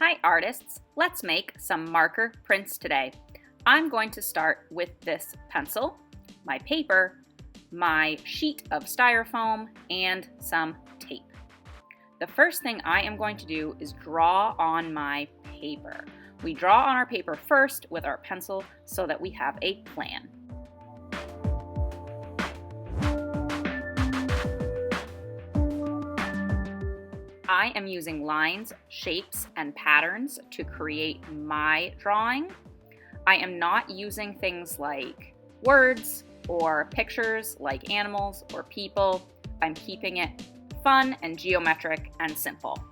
Hi artists, let's make some marker prints today. I'm going to start with this pencil, my paper, my sheet of styrofoam, and some tape. The first thing I am going to do is draw on my paper. We draw on our paper first with our pencil so that we have a plan. I am using lines, shapes, and patterns to create my drawing. I am not using things like words or pictures like animals or people. I'm keeping it fun and geometric and simple.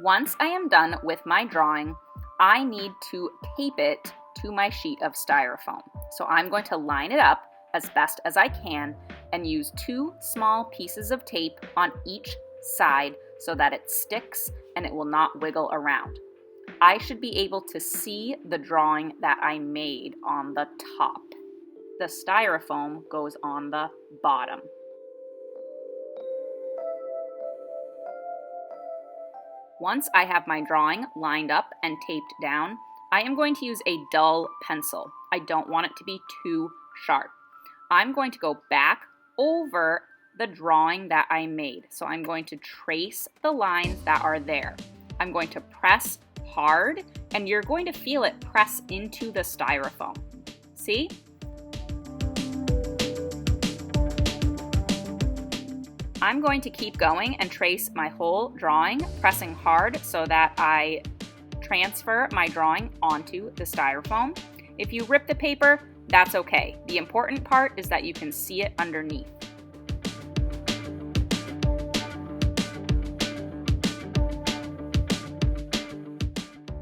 Once I am done with my drawing, I need to tape it to my sheet of styrofoam. So I'm going to line it up as best as I can and use 2 small pieces of tape on each side so that it sticks and it will not wiggle around. I should be able to see the drawing that I made on the top. The styrofoam goes on the bottom. Once I have my drawing lined up and taped down, I am going to use a dull pencil. I don't want it to be too sharp. I'm going to go back over the drawing that I made. So I'm going to trace the lines that are there. I'm going to press hard, and you're going to feel it press into the styrofoam. See? I'm going to keep going and trace my whole drawing, pressing hard so that I transfer my drawing onto the styrofoam. If you rip the paper, that's okay. The important part is that you can see it underneath.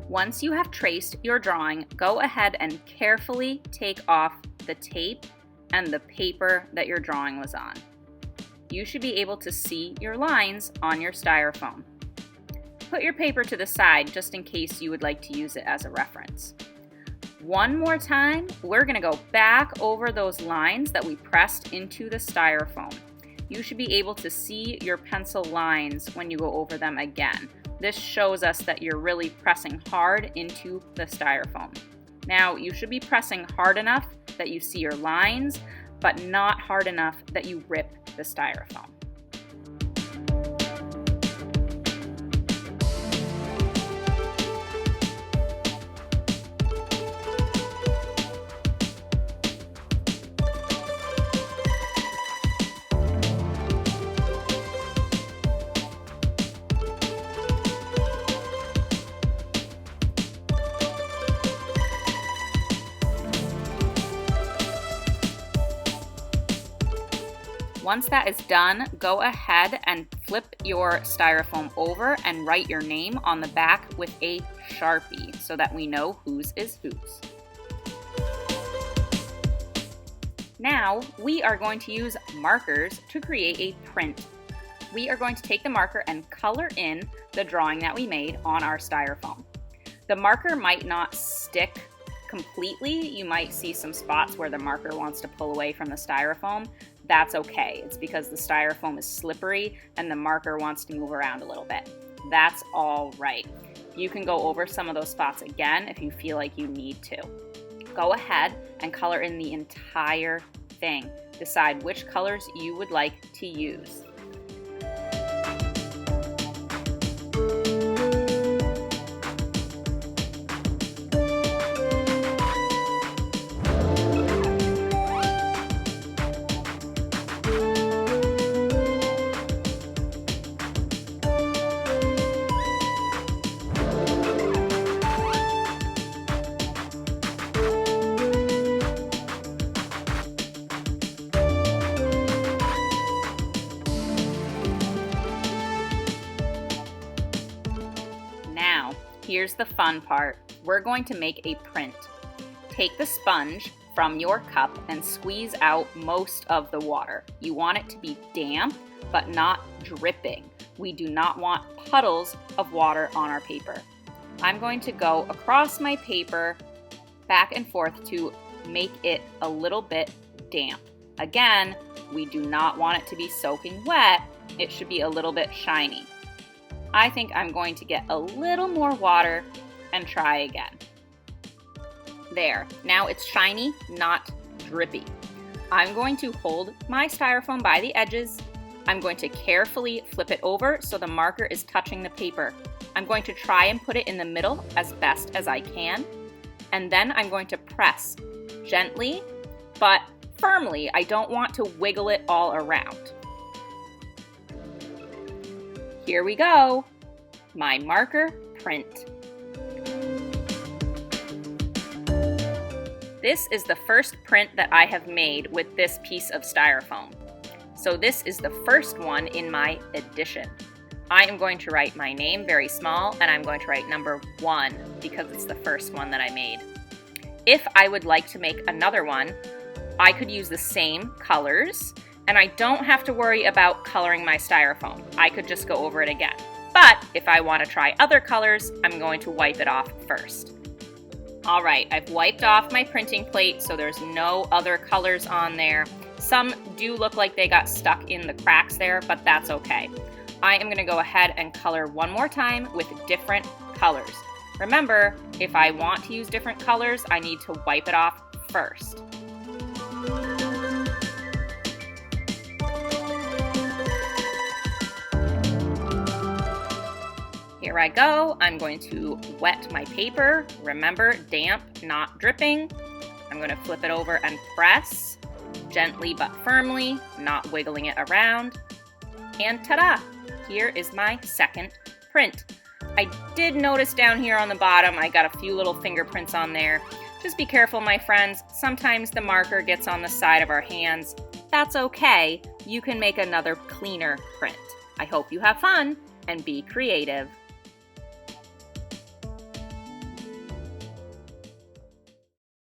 Once you have traced your drawing, go ahead and carefully take off the tape and the paper that your drawing was on. You should be able to see your lines on your styrofoam. Put your paper to the side just in case you would like to use it as a reference. One more time, we're going to go back over those lines that we pressed into the styrofoam. You should be able to see your pencil lines when you go over them again. This shows us that you're really pressing hard into the styrofoam. Now, you should be pressing hard enough that you see your lines, but not hard enough that you rip the styrofoam. Once that is done, go ahead and flip your styrofoam over and write your name on the back with a Sharpie so that we know whose is whose. Now, we are going to use markers to create a print. We are going to take the marker and color in the drawing that we made on our styrofoam. The marker might not stick completely. You might see some spots where the marker wants to pull away from the styrofoam. That's okay. It's because the styrofoam is slippery and the marker wants to move around a little bit. That's all right. You can go over some of those spots again if you feel like you need to. Go ahead and color in the entire thing. Decide which colors you would like to use. Here's the fun part. We're going to make a print. Take the sponge from your cup and squeeze out most of the water. You want it to be damp, but not dripping. We do not want puddles of water on our paper. I'm going to go across my paper back and forth to make it a little bit damp. Again, we do not want it to be soaking wet. It should be a little bit shiny. I think I'm going to get a little more water and try again. There, now it's shiny, not drippy. I'm going to hold my styrofoam by the edges. I'm going to carefully flip it over so the marker is touching the paper. I'm going to try and put it in the middle as best as I can. And then I'm going to press gently, but firmly. I don't want to wiggle it all around. Here we go, my marker print. This is the first print that I have made with this piece of styrofoam. So this is the first one in my edition. I am going to write my name very small, and I'm going to write number 1 because it's the first one that I made. If I would like to make another one, I could use the same colors, and I don't have to worry about coloring my styrofoam. I could just go over it again. But if I want to try other colors, I'm going to wipe it off first. All right, I've wiped off my printing plate, so there's no other colors on there. Some do look like they got stuck in the cracks there, but that's okay. I am gonna go ahead and color one more time with different colors. Remember, if I want to use different colors, I need to wipe it off first. Here I go. I'm going to wet my paper. Remember, damp, not dripping. I'm going to flip it over and press, gently but firmly, not wiggling it around. And ta-da! Here is my second print. I did notice down here on the bottom, I got a few little fingerprints on there. Just be careful, my friends. Sometimes the marker gets on the side of our hands. That's okay. You can make another cleaner print. I hope you have fun and be creative.